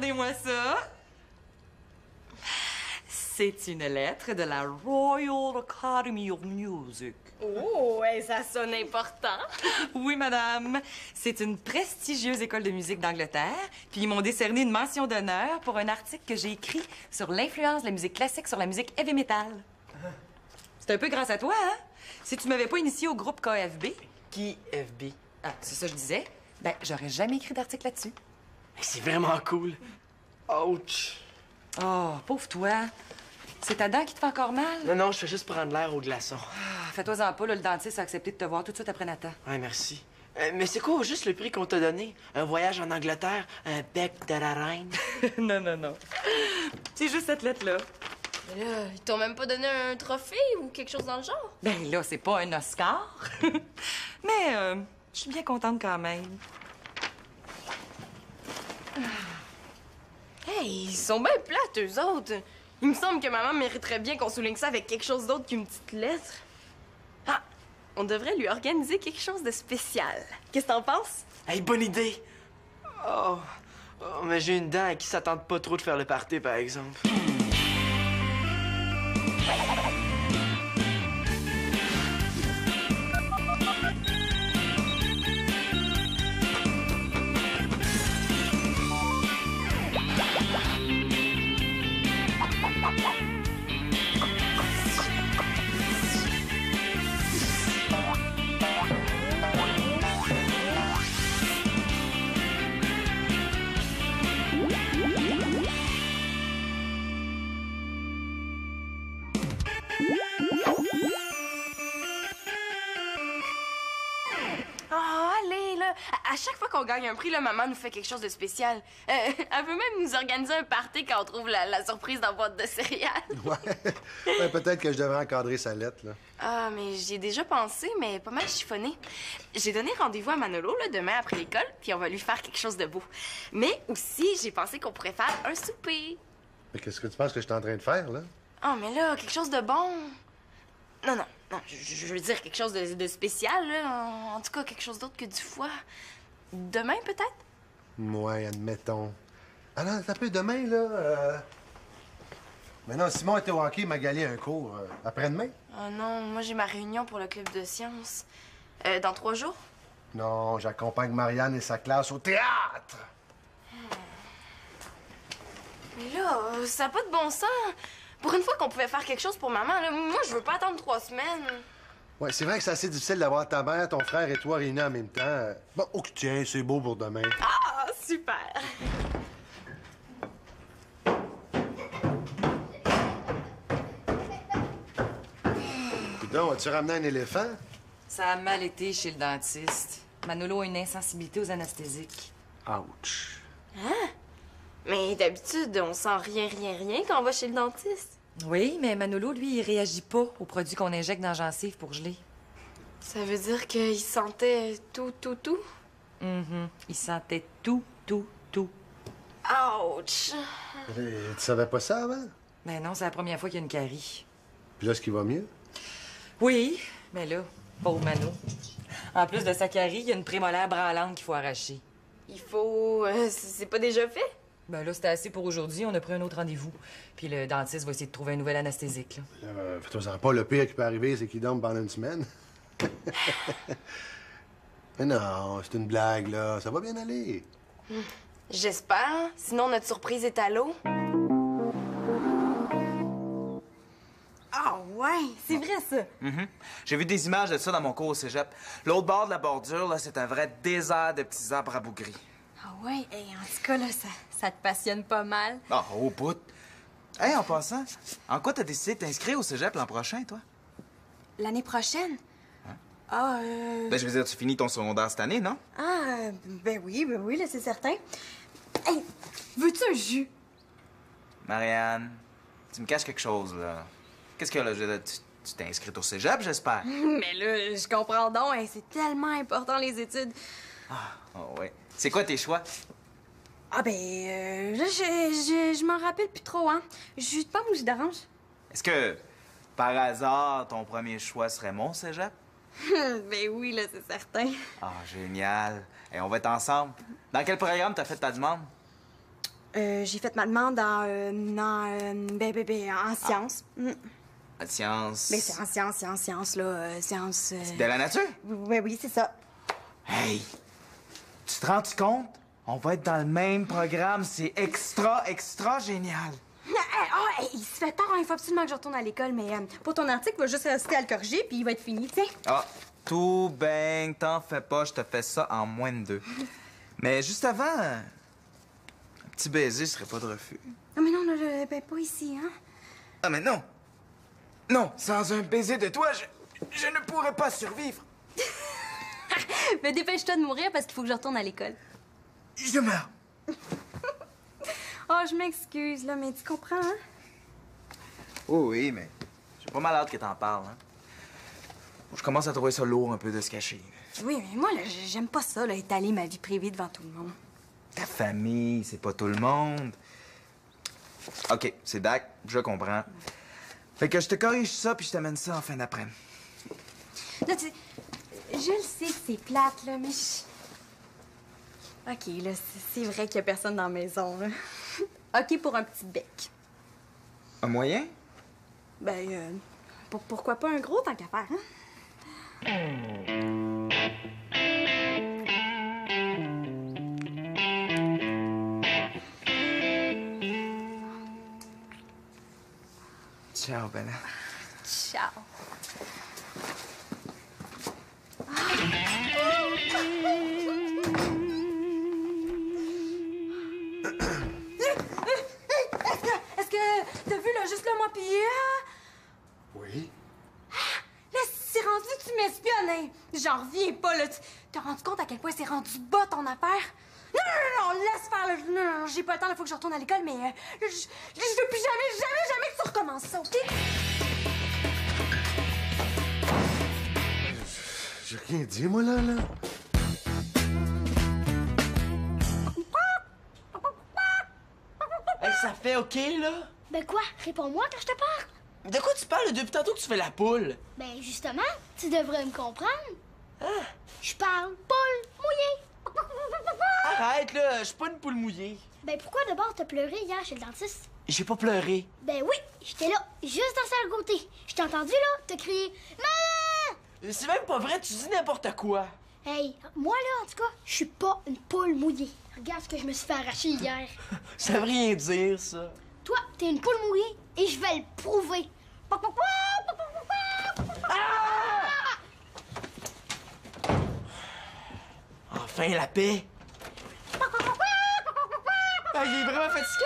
regardez-moi ça. C'est une lettre de la Royal Academy of Music. Oh, ouais, ça sonne important. Oui, madame. C'est une prestigieuse école de musique d'Angleterre, puis ils m'ont décerné une mention d'honneur pour un article que j'ai écrit sur l'influence de la musique classique sur la musique heavy metal. C'est un peu grâce à toi, hein? Si tu m'avais pas initié au groupe KFB... Qui FB? Ah, c'est ça que je disais. Ben, j'aurais jamais écrit d'article là-dessus. C'est vraiment cool. Ouch! Oh, pauvre toi. C'est ta dent qui te fait encore mal? Non, je fais juste prendre l'air au glaçon. Ah, fais-toi-en pas, là, le dentiste a accepté de te voir tout de suite après Nathan. Ouais, merci. Mais c'est quoi juste le prix qu'on t'a donné? Un voyage en Angleterre? Un bec de la reine? Non. C'est juste cette lettre-là. Mais là, ils t'ont même pas donné un trophée ou quelque chose dans le genre? Ben là, c'est pas un Oscar. Mais je suis bien contente quand même. Hey, ils sont bien plates, eux autres. Il me semble que maman mériterait bien qu'on souligne ça avec quelque chose d'autre qu'une petite lettre. Ah, on devrait lui organiser quelque chose de spécial. Qu'est-ce que t'en penses? Hey, bonne idée! Oh, mais j'ai une dent à qui ça tente pas trop de faire le party, par exemple. Oh, allez, là. À chaque fois qu'on gagne un prix, là, maman nous fait quelque chose de spécial. Elle veut même nous organiser un party quand on trouve la surprise dans la boîte de céréales. Ouais, peut-être que je devrais encadrer sa lettre, là. Ah, mais j'y ai déjà pensé, mais pas mal chiffonné. J'ai donné rendez-vous à Manolo, là, demain après l'école, puis on va lui faire quelque chose de beau. Mais aussi, j'ai pensé qu'on pourrait faire un souper. Mais qu'est-ce que tu penses que je suis en train de faire, là? Oh, mais là, quelque chose de bon. Non, je veux dire quelque chose de spécial, là. En tout cas, quelque chose d'autre que du foie. Demain, peut-être? Ouais, admettons. Ah non, ça peut demain, là. Mais non, Simon était au hockey, Magali a un cours. Après-demain? Oh non, moi j'ai ma réunion pour le club de sciences. Dans 3 jours? Non, j'accompagne Marianne et sa classe au théâtre! Mais là, ça n'a pas de bon sens. Pour une fois qu'on pouvait faire quelque chose pour maman, là, moi je veux pas attendre 3 semaines. Ouais, c'est vrai que c'est assez difficile d'avoir ta mère, ton frère et toi réunis en même temps. Bon, oh, tiens, c'est beau pour demain. Ah, super! Coudonc, as-tu ramené un éléphant? Ça a mal été chez le dentiste. Manolo a une insensibilité aux anesthésiques. Ouch. Hein? Mais d'habitude, on sent rien quand on va chez le dentiste. Oui, mais Manolo, lui, il réagit pas aux produits qu'on injecte dans la gencive pour geler. Ça veut dire qu'il sentait tout? Il sentait tout. Ouch! Tu savais pas ça avant? Ben non, c'est la première fois qu'il y a une carie. Puis là, est-ce qu'il va mieux? Oui, mais là, pauvre Mano. En plus de sa carie, il y a une prémolaire branlante qu'il faut arracher. Il faut... c'est pas déjà fait? Ben là, c'était assez pour aujourd'hui. On a pris un autre rendez-vous. Puis le dentiste va essayer de trouver un nouvel anesthésique, là. Fais-toi pas, le pire qui peut arriver, c'est qu'il dorme pendant une semaine. Mais non, c'est une blague, là. Ça va bien aller. J'espère. Sinon, notre surprise est à l'eau. Ah ouais, c'est vrai, ça. J'ai vu des images de ça dans mon cours au cégep. L'autre bord de la bordure, là, c'est un vrai désert de petits arbres rabougris. Ah ouais, hey, en tout cas, là, ça te passionne pas mal. Ah, au bout. Hey, en passant, en quoi t'as décidé de t'inscrire au cégep l'an prochain, toi? L'année prochaine? Ben, je veux dire, tu finis ton secondaire cette année, non? Ben oui, là, c'est certain. Hey, veux-tu un jus? Marianne, tu me caches quelque chose, là. Qu'est-ce que, là, je veux dire, tu t'es inscrite au cégep, j'espère? Mais là, je comprends donc, hey, c'est tellement important, les études. Oh, ouais. C'est quoi tes choix? Ah ben, là, je m'en rappelle plus trop, hein. Jus de pomme ou jus d'orange? Est-ce que, par hasard, ton premier choix serait mon cégep? Ben oui, là, c'est certain. Ah, génial. Et on va être ensemble. Dans quel programme t'as fait ta demande? J'ai fait ma demande en sciences. En sciences. Mais c'est en sciences, là. Sciences. De la nature? Oui, c'est ça. Hey! Tu te rends-tu compte? On va être dans le même programme. C'est extra génial. Il se fait tard, hein, il faut absolument que je retourne à l'école, mais pour ton article, il va juste rester à le corriger, puis il va être fini, tu sais. Ah, tout ben, t'en fais pas, je te fais ça en moins de 2. Mais juste avant, un petit baiser serait pas de refus. Non, mais non, là, pas ici, hein. Ah, mais non! Non, sans un baiser de toi, je ne pourrais pas survivre. Mais dépêche-toi de mourir parce qu'il faut que je retourne à l'école. Je meurs. Oh, je m'excuse, là, mais tu comprends, hein? Oh oui, mais j'ai pas mal hâte que t'en parles, hein. Je commence à trouver ça lourd un peu de se cacher. Oui, mais moi, là, j'aime pas ça, là, étaler ma vie privée devant tout le monde. Ta famille, c'est pas tout le monde. OK, c'est dac, je comprends. Fait que je te corrige ça, puis je t'amène ça en fin d'après-midi. Là, je le sais que c'est plate, là, mais OK, là, c'est vrai qu'il y a personne dans la maison, là. OK pour un petit bec. Un moyen? Ben, pourquoi pas un gros tant qu'à faire, hein? Ciao, Bella. Ciao. Est-ce que t'as vu, là, juste là, moi, pis... Oui? Là, c'est rendu que tu m'espionnes, hein? J'en reviens pas, là. Tu t'es rendu compte à quel point c'est rendu bas, ton affaire? Non, laisse faire, là. Non, j'ai pas le temps, il faut que je retourne à l'école, mais... là, je veux plus jamais que tu recommences ça, OK? J'ai rien dit, moi, là. Hey, ça fait OK, là? Ben quoi? Réponds-moi quand je te parle. De quoi tu parles depuis tantôt que tu fais la poule? Ben justement, tu devrais me comprendre. Hein? Je parle poule mouillée. Arrête, là, je suis pas une poule mouillée. Ben pourquoi d'abord t'as pleuré hier chez le dentiste? J'ai pas pleuré. Ben oui, j'étais là, juste dans sa côté. Je t'ai entendu là, t'as crié Maman! C'est même pas vrai, tu dis n'importe quoi. Hey, moi là en tout cas, je suis pas une poule mouillée. Regarde ce que je me suis fait arracher hier. Ça veut rien dire, ça. Toi, t'es une poule mouillée et je vais le prouver. Enfin, la paix. Ah, il est vraiment fatigué.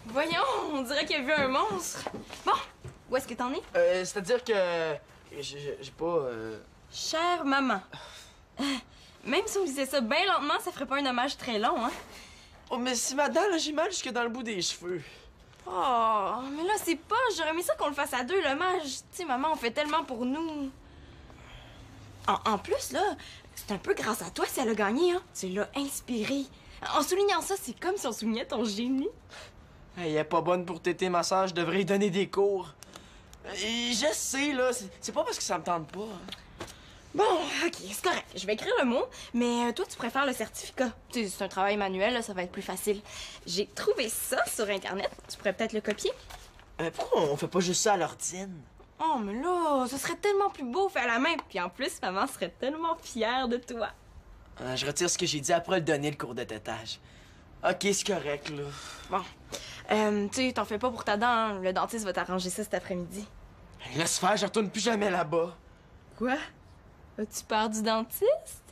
Voyons, on dirait qu'il a vu un monstre. Bon, où est-ce que t'en es? C'est-à-dire que... J'ai pas... Chère maman. Même si on disait ça bien lentement, ça ferait pas un hommage très long, hein? Oh, mais si ma dent, là, j'ai mal jusque dans le bout des cheveux. Oh, mais là, c'est pas. J'aurais aimé ça qu'on le fasse à deux, l'hommage. Tu sais, maman, on fait tellement pour nous. En plus, là, c'est un peu grâce à toi si elle a gagné, hein? Tu l'as inspirée. En soulignant ça, c'est comme si on soulignait ton génie. Elle est pas bonne pour téter ma sœur, je devrais lui donner des cours. Et je sais, là, c'est pas parce que ça me tente pas. Hein. Bon, OK, c'est correct. Je vais écrire le mot, mais toi, tu préfères le certificat. Tu sais, c'est un travail manuel, là, ça va être plus facile. J'ai trouvé ça sur Internet. Tu pourrais peut-être le copier. Pourquoi on fait pas juste ça à l'ordine? Oh, mais là, ce serait tellement plus beau fait à la main. Puis en plus, maman serait tellement fière de toi. Je retire ce que j'ai dit après le donner, le cours de tétage. OK, c'est correct, là. Bon. Tu sais, t'en fais pas pour ta dent, hein. Le dentiste va t'arranger ça cet après-midi. Laisse faire, je retourne plus jamais là-bas. Quoi? As-tu peur du dentiste?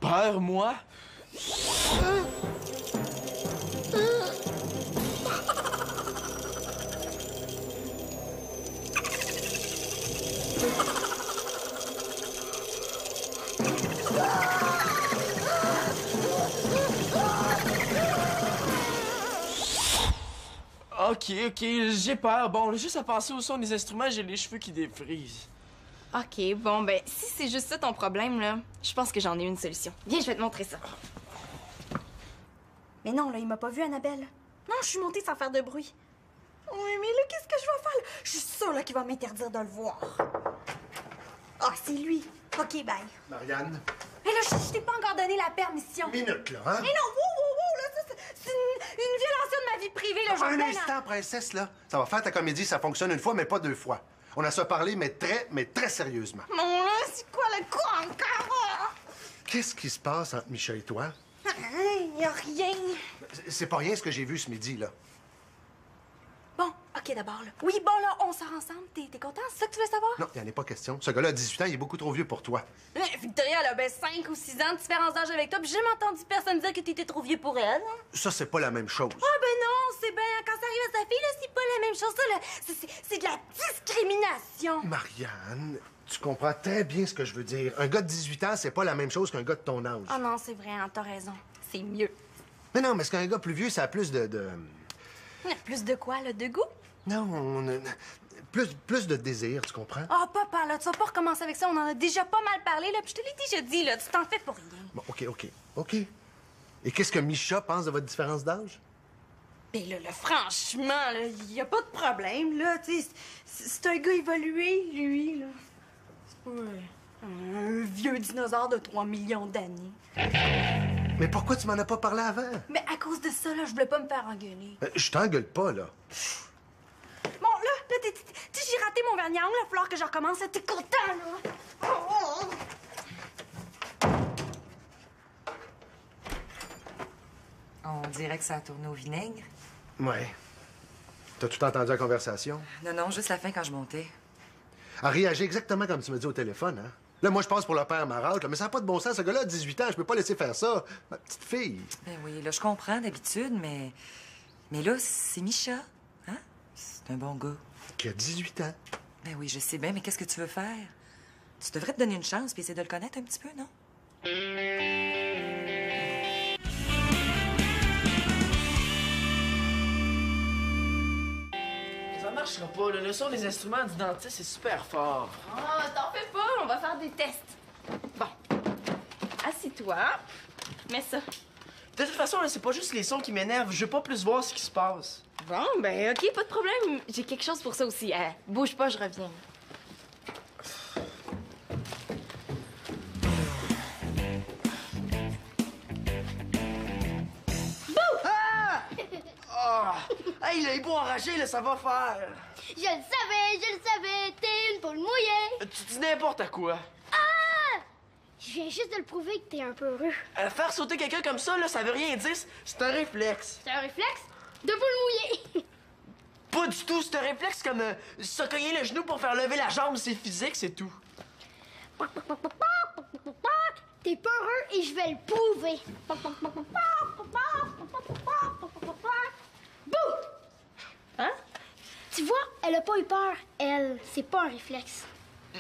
Peur, moi? OK, j'ai peur. Bon, juste à penser au son des instruments, j'ai les cheveux qui défrisent. OK, bon, ben, si c'est juste ça ton problème, là, je pense que j'en ai une solution. Viens, je vais te montrer ça. Mais non, là, il m'a pas vu, Annabelle. Non, je suis montée sans faire de bruit. Oui, mais là, qu'est-ce que je vais faire? Là? Je suis sûre là, qu'il va m'interdire de le voir. Ah, c'est lui. OK, bye. Marianne? Mais là, je t'ai pas encore donné la permission. Minute, là, hein? Mais non, wow, là, ça, c'est une violation de ma vie privée, là. Un instant, princesse, là. Ça va faire ta comédie, ça fonctionne une fois, mais pas deux fois. On a ça parlé, mais très sérieusement. Non, là, c'est quoi le coup encore? Qu'est-ce qui se passe entre Micha et toi? Y a rien. C'est pas rien ce que j'ai vu ce midi, là. Bon, OK, d'abord, là. Oui, bon, là, on sort ensemble. T'es content? C'est ça que tu veux savoir? Non, il en est pas question. Ce gars-là a 18 ans, il est beaucoup trop vieux pour toi. Victoria, elle a ben 5 ou 6 ans de différence d'âge avec toi, puis j'ai jamais entendu personne dire que t'étais trop vieux pour elle. Hein? Ça, c'est pas la même chose. Ah ben non, c'est bien. Quand ça arrive à sa fille, là, c'est pas la même chose. Ça, là, c'est de la discrimination. Marianne, tu comprends très bien ce que je veux dire. Un gars de 18 ans, c'est pas la même chose qu'un gars de ton âge. Ah non, c'est vrai, hein, t'as raison. C'est mieux. Mais non, mais est-ce qu'un gars plus vieux, ça a plus de... Plus de quoi, là? De goût? Non, plus de désir, tu comprends? Ah, papa, là, tu vas pas recommencer avec ça. On en a déjà pas mal parlé, là, puis je te l'ai déjà dit, là. Tu t'en fais pour rien. Bon, OK. Et qu'est-ce que Micha pense de votre différence d'âge? Ben là, franchement, là, y a pas de problème, là, tu sais. C'est un gars évolué, lui, là. C'est pas un vieux dinosaure de 3 millions d'années. Mais pourquoi tu m'en as pas parlé avant? Mais à cause de ça, là, je voulais pas me faire engueuler. Je t'engueule pas, là. Bon, là, j'ai raté mon vernis à ongles, il va falloir que je recommence, là. T'es content, là? On dirait que ça a tourné au vinaigre. Ouais. T'as tout entendu la conversation? Non, juste la fin quand je montais. Elle réagit exactement comme tu me dis au téléphone, hein? Là, moi, je passe pour le père marâtre, là, mais ça n'a pas de bon sens. Ce gars-là a 18 ans, je peux pas laisser faire ça. Ma petite fille. Ben oui, là, je comprends d'habitude, mais là, c'est Micha, hein? C'est un bon gars. Qui a 18 ans. Ben oui, je sais bien, mais qu'est-ce que tu veux faire? Tu devrais te donner une chance puis essayer de le connaître un petit peu, non? Ça marchera pas, là. Le son des instruments du dentiste, c'est super fort. Ah, t'en fais pas, on va faire des tests. Bon. Assis-toi. Mets ça. De toute façon, là, c'est pas juste les sons qui m'énervent. Je veux pas plus voir ce qui se passe. Bon, ben, OK, pas de problème. J'ai quelque chose pour ça aussi. Bouge pas, je reviens. Hey, le hibou enragé, là, ça va faire. Je le savais, t'es une poule mouillée. Tu dis n'importe quoi. Je viens juste de le prouver que t'es un peu heureux. Faire sauter quelqu'un comme ça, là, ça veut rien dire. C'est un réflexe. C'est un réflexe de poule mouillée. Pas du tout. C'est un réflexe comme se cogner le genou pour faire lever la jambe. C'est physique, c'est tout. T'es pas heureux et je vais le prouver. Bouh! Hein? Tu vois, elle a pas eu peur. Elle, c'est pas un réflexe.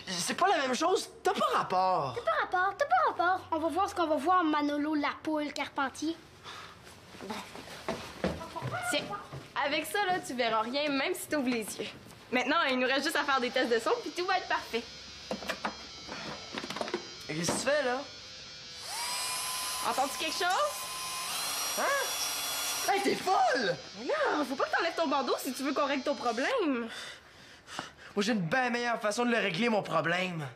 C'est pas la même chose. T'as pas rapport. T'as pas rapport. On va voir ce qu'on va voir, Manolo la poule Carpentier. Tiens, avec ça, là, tu verras rien, même si t'ouvres les yeux. Maintenant, il nous reste juste à faire des tests de son, puis tout va être parfait. Qu'est-ce que tu fais, là? Entends-tu quelque chose? Hey, t'es folle! Non, faut pas que t'enlèves ton bandeau si tu veux qu'on règle ton problème. Moi, j'ai une bien meilleure façon de le régler, mon problème.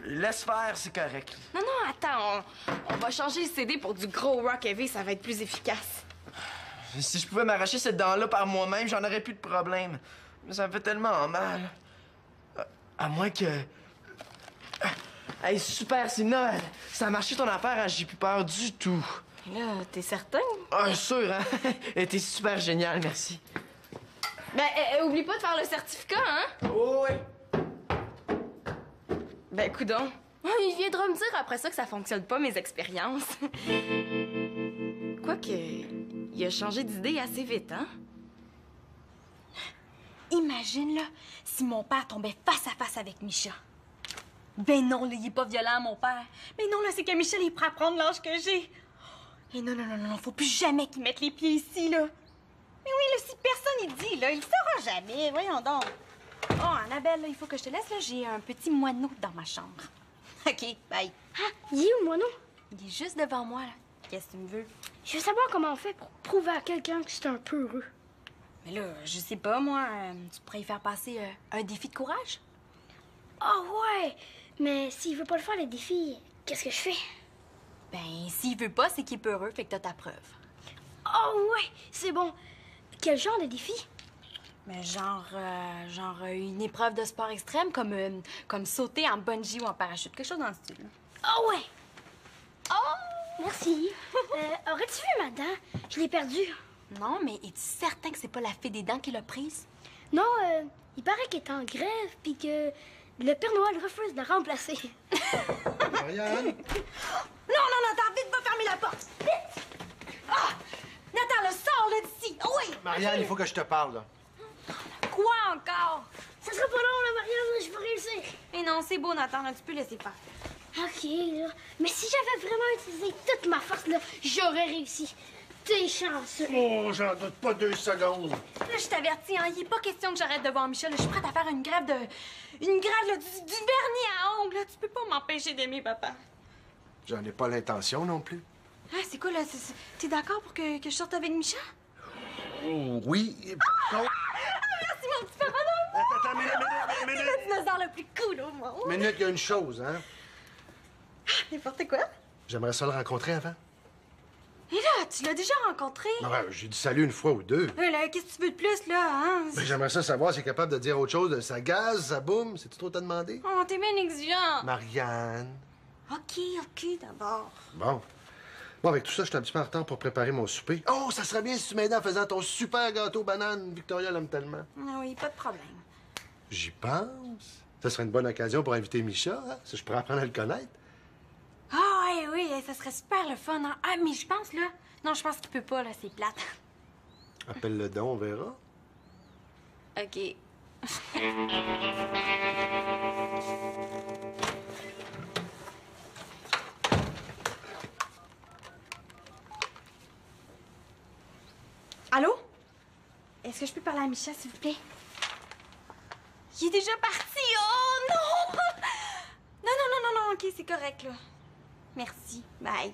Laisse faire, c'est correct. Non, attends, on va changer le CD pour du gros rock heavy, ça va être plus efficace. Si je pouvais m'arracher cette dent-là par moi-même, j'en aurais plus de problème. Mais ça me fait tellement mal. À moins que... Hey, super, c'est Noël. Ça a marché ton affaire, hein? J'ai plus peur du tout. Là, t'es certain? Ah, sûr, hein? T'es super génial, merci. Ben, oublie pas de faire le certificat, hein? Oh, oui. Ben, coudonc. Il viendra me dire après ça que ça fonctionne pas, mes expériences. Quoique, il a changé d'idée assez vite, hein? Imagine, là, si mon père tombait face à face avec Micha. Ben non, là, il est pas violent, mon père. Mais non, là, c'est que Michel est prêt à prendre l'âge que j'ai. Et non, faut plus jamais qu'il mette les pieds ici, là. Mais oui, là, si personne y dit, là, il le saura jamais. Voyons donc. Oh, Annabelle, là, il faut que je te laisse, là. J'ai un petit moineau dans ma chambre. OK, bye. Ah, il est où, moi, non? Il est juste devant moi, là. Qu'est-ce que tu me veux? Je veux savoir comment on fait pour prouver à quelqu'un que c'est un peu heureux. Mais là, je sais pas, moi. Tu pourrais y faire passer un défi de courage? Ah ouais! Mais s'il veut pas le faire, le défi, qu'est-ce que je fais? Ben, s'il veut pas, c'est qu'il est peureux, fait que t'as ta preuve. Ah ouais! C'est bon. Quel genre de défi? Mais genre une épreuve de sport extrême, comme sauter en bungee ou en parachute, quelque chose dans le style. Ah ouais! Oh! Merci. Aurais-tu vu ma dent? Je l'ai perdue. Non, mais es-tu certain que c'est pas la fée des dents qui l'a prise? Non, il paraît qu'elle est en grève, puis que le Père Noël refuse de la remplacer. Marianne? Non, Nathan, vite, va fermer la porte! Vite! Ah! Nathan, le sors-le d'ici! Oh, oui! Marianne, il faut que je te parle, là. Quoi encore? Ça sera pas long, là, Marianne, je vais réussir. Mais non, c'est beau, Nathan, là, tu peux laisser faire. OK, là. Mais si j'avais vraiment utilisé toute ma force, là, j'aurais réussi. T'es chanceux. Oh, j'en doute pas 2 secondes. Là, je t'avertis, hein, il est pas question que j'arrête de voir Michel. Je suis prête à faire une grève là, du vernis à ongles. Là. Tu peux pas m'empêcher d'aimer papa. J'en ai pas l'intention non plus. Ah, c'est quoi, là? T'es d'accord pour que je sorte avec Michel? Oh, oui. Merci, mon petit papa, non? Attends, C'est le dinosaure le plus cool au monde. Minute, il y a une chose, hein. N'importe quoi. J'aimerais ça le rencontrer avant. Et là, tu l'as déjà rencontré? Non, ouais, j'ai dit salut une fois ou 2. Là, qu'est-ce que tu veux de plus, là, hein? Mais j'aimerais ça savoir s'il est capable de dire autre chose de sa gaz, sa boum. C'est-tu trop t'as demandé? Oh, t'es bien exigeant. Marianne. OK, d'abord. Bon. Bon, avec tout ça, je suis un petit peu en retard pour préparer mon souper. Oh, ça serait bien si tu m'aidais en faisant ton super gâteau banane. Victoria l'aime tellement. Ah oui, pas de problème. J'y pense. Ça serait une bonne occasion pour inviter Micha, hein? Si je pourrais apprendre à le connaître. Ah, oui, ça serait super le fun, hein? Ah, mais je pense, là... Non, je pense qu'il peut pas, là, c'est plate. Appelle-le don, on verra. OK. Allô? Est-ce que je peux parler à Micha, s'il vous plaît? Il est déjà parti! Oh, non! Non, OK, c'est correct, là. Merci. Bye.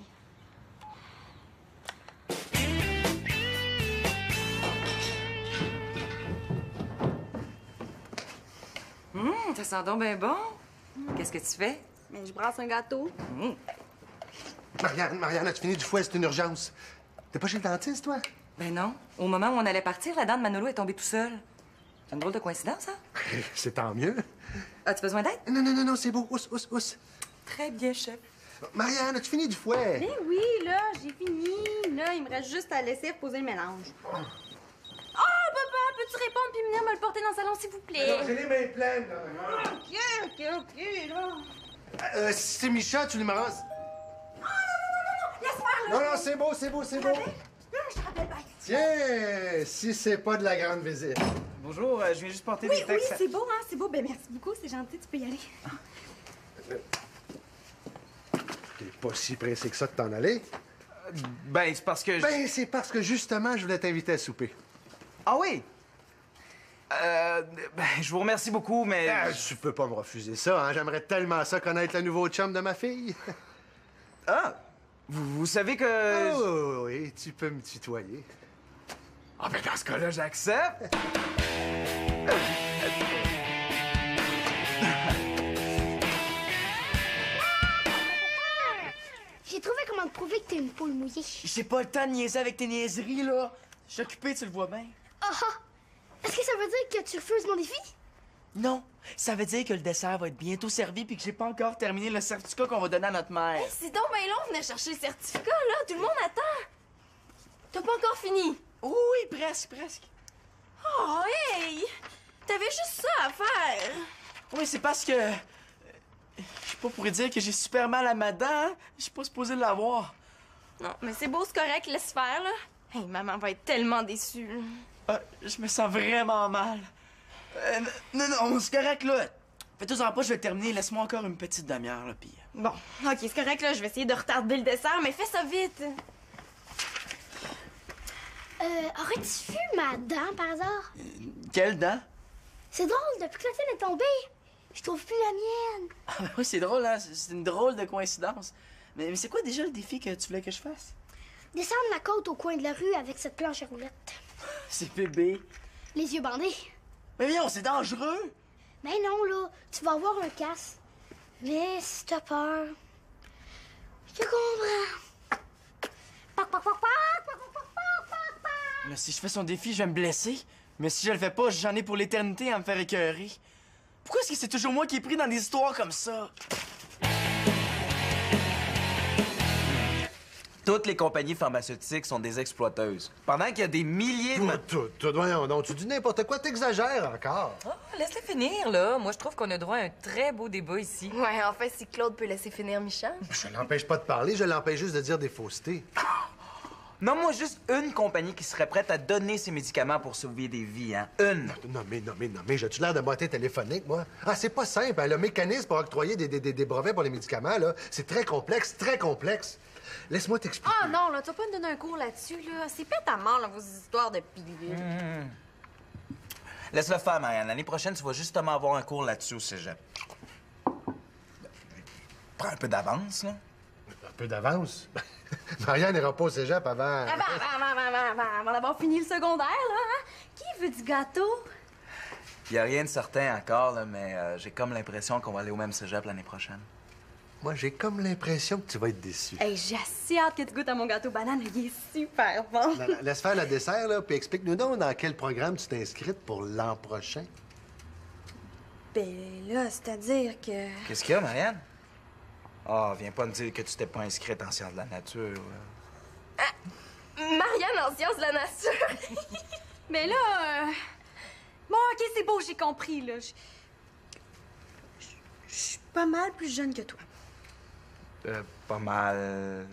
Ça sent donc bien bon. Qu'est-ce que tu fais? Mais je brasse un gâteau. Marianne, as-tu fini du fouet? C'est une urgence. T'es pas chez le dentiste, toi? Ben non. Au moment où on allait partir, la dent de Manolo est tombée tout seul. C'est une drôle de coïncidence, ça? C'est tant mieux. As-tu besoin d'aide? Non, c'est beau. Ous. Très bien, chef. Marianne, as-tu fini du fouet? Eh oui, là, j'ai fini. Là, il me reste juste à laisser reposer le mélange. Oh, papa, peux-tu répondre puis venir me le porter dans le salon, s'il vous plaît? J'ai les mains pleines, là. OK, là. Si c'est Micha, tu lui ramasses. Laisse faire, là. Non, c'est beau. Non, je te rappelle, bye. Tiens, si c'est pas de la grande visite. Bonjour, je viens juste porter Oui, des textes. c'est beau, hein, c'est beau. Ben, merci beaucoup, c'est gentil, tu peux y aller. T'es pas si pressé que ça de t'en aller. Ben, c'est parce que... Ben, c'est parce que justement, je voulais t'inviter à souper. Ah oui? Ben, je vous remercie beaucoup, mais... Tu peux pas me refuser ça, hein? J'aimerais tellement ça connaître le nouveau chum de ma fille. Ah! Vous savez que... Oh, oui, tu peux me tutoyer. Ah, ben dans ce cas-là, j'accepte. J'ai trouvé comment te prouver que t'es une poule mouillée. J'ai pas le temps de niaiser avec tes niaiseries, là. Je suis occupé, tu le vois bien. Ah ah! Est-ce que ça veut dire que tu refuses mon défi? Non, ça veut dire que le dessert va être bientôt servi puis que j'ai pas encore terminé le certificat qu'on va donner à notre mère. C'est donc bien long, venir chercher le certificat, là. Tout le monde attend. T'as pas encore fini. Oui, presque. Oh, hey! T'avais juste ça à faire. Oui, c'est parce que... je sais pas pour dire que j'ai super mal à ma dent. Hein? Je suis pas supposé l'avoir. Non, mais c'est beau, c'est correct, laisse faire, là. Hey, maman va être tellement déçue. Je me sens vraiment mal. Non, c'est correct, là. Fais-toi-en pas, je vais terminer. Laisse-moi encore une petite demi-heure, là, puis... Bon, OK, c'est correct, là. Je vais essayer de retarder le dessert, mais fais ça vite. Aurais-tu vu ma dent, par hasard? Quelle dent? C'est drôle, depuis que la tienne est tombée, je trouve plus la mienne. Ah, ben oui, c'est drôle, hein? C'est une drôle de coïncidence. Mais c'est quoi déjà le défi que tu voulais que je fasse? Descendre la côte au coin de la rue avec cette planche à roulettes. C'est bébé. Les yeux bandés. Mais voyons, c'est dangereux! Mais non, là, tu vas avoir un casse. Mais si t'as peur, je comprends. Mais si je fais son défi, je vais me blesser. Mais si je le fais pas, j'en ai pour l'éternité à me faire écœurer. Pourquoi est-ce que c'est toujours moi qui est pris dans des histoires comme ça? Toutes les compagnies pharmaceutiques sont des exploiteuses. Pendant qu'il y a des milliers de... Toi, voyons donc, tu dis n'importe quoi, t'exagères encore. Oh, laisse-le finir, là. Moi, je trouve qu'on a droit à un très beau débat ici. Ouais, en fait, si Claude peut laisser finir Michel. Je l'empêche pas de parler, je l'empêche juste de dire des faussetés. Nomme-moi juste une compagnie qui serait prête à donner ses médicaments pour sauver des vies, hein? Une! Non, mais j'ai-tu l'air de boîtier téléphonique, moi? Ah, c'est pas simple, hein? Le mécanisme pour octroyer des brevets pour les médicaments, là, c'est très complexe, très complexe. Laisse-moi t'expliquer. Ah non, là, tu vas pas me donner un cours là-dessus, là. C'est pète à mort, là, vos histoires de pilules. Laisse-le faire, Marianne. L'année prochaine, tu vas justement avoir un cours là-dessus au cégep. Prends un peu d'avance, là. Un peu d'avance. Marianne n'ira pas au cégep avant... Avant d'avoir fini le secondaire, là, hein? Qui veut du gâteau? Y a rien de certain encore, là, mais j'ai comme l'impression qu'on va aller au même cégep l'année prochaine. Moi, j'ai comme l'impression que tu vas être déçu. Hey, j'ai assez hâte que tu goûtes à mon gâteau banane. Il est super bon. Laisse faire le dessert, là, puis explique-nous donc dans quel programme tu t'es inscrite pour l'an prochain. Ben là, c'est-à-dire que... Qu'est-ce qu'il y a, Marianne? Ah, viens pas me dire que tu t'es pas inscrite en sciences de la nature. Marianne en sciences de la nature. Mais là... Bon, OK, c'est beau, j'ai compris, là. Je suis pas mal plus jeune que toi. Pas mal...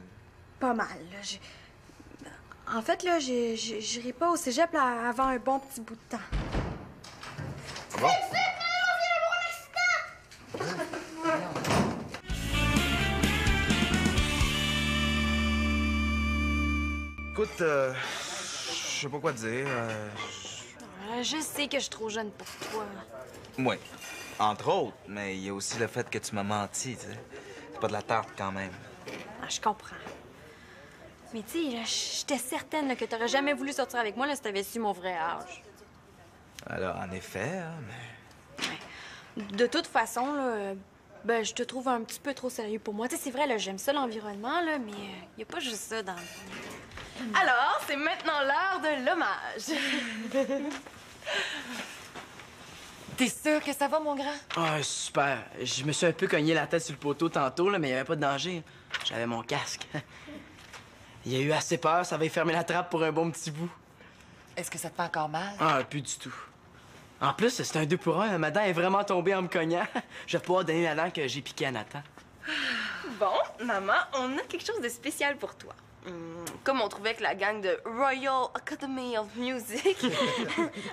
Pas mal, là. En fait, là, j'irai pas au cégep là, avant un bon petit bout de temps. Bon. Écoute, je sais pas quoi te dire. Je sais que je suis trop jeune pour toi. Oui, entre autres, mais il y a aussi le fait que tu m'as menti, tu sais. C'est pas de la tarte quand même. Ah, je comprends. Mais tu sais, j'étais certaine là, que t'aurais jamais voulu sortir avec moi là, si t'avais su mon vrai âge. Alors, en effet, hein, mais... De toute façon, là, ben, je te trouve un petit peu trop sérieux pour moi. Tu sais, c'est vrai, là, j'aime ça l'environnement, là, mais y a pas juste ça dans le fond. Alors, c'est maintenant l'heure de l'hommage. T'es sûr que ça va, mon grand? Ah, super. Je me suis un peu cogné la tête sur le poteau tantôt, là, mais il n'y avait pas de danger. J'avais mon casque. Il a eu assez peur, ça va y fermer la trappe pour un bon petit bout. Est-ce que ça te fait encore mal? Ah, plus du tout. En plus, c'est un 2 pour 1. Ma dent est vraiment tombée en me cognant. Je vais pouvoir donner la dent que j'ai piquée à Nathan. Bon, maman, on a quelque chose de spécial pour toi. Comme on trouvait que la gang de Royal Academy of Music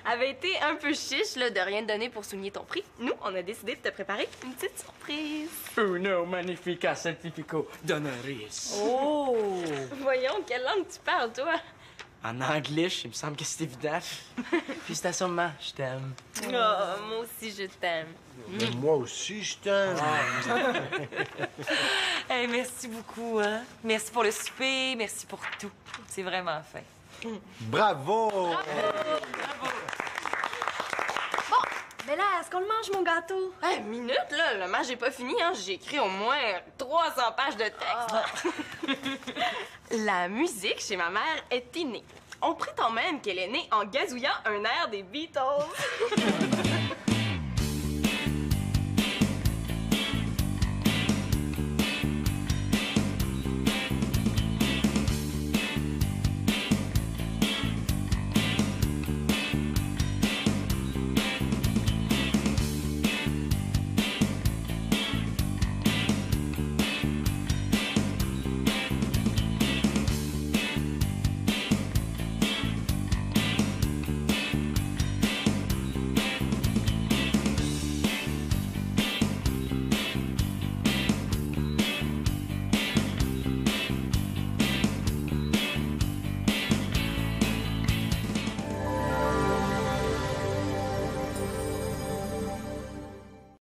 avait été un peu chiche là, de rien te donner pour souligner ton prix, nous, on a décidé de te préparer une petite surprise. Uno magnifica certifico d'honoris. Oh! Voyons, quelle langue tu parles, toi? En anglais, il me semble que c'est évident. Félicitations, maman, je t'aime. Oh, moi aussi, je t'aime. Moi aussi, je t'aime. Hey, merci beaucoup, hein? Merci pour le souper, merci pour tout. C'est vraiment fin. Bravo! Mais là, est-ce qu'on le mange, mon gâteau? Hey, minute, là, le match n'est pas fini, hein? J'ai écrit au moins 300 pages de texte. La musique chez ma mère est innée. On prétend même qu'elle est née en gazouillant un air des Beatles.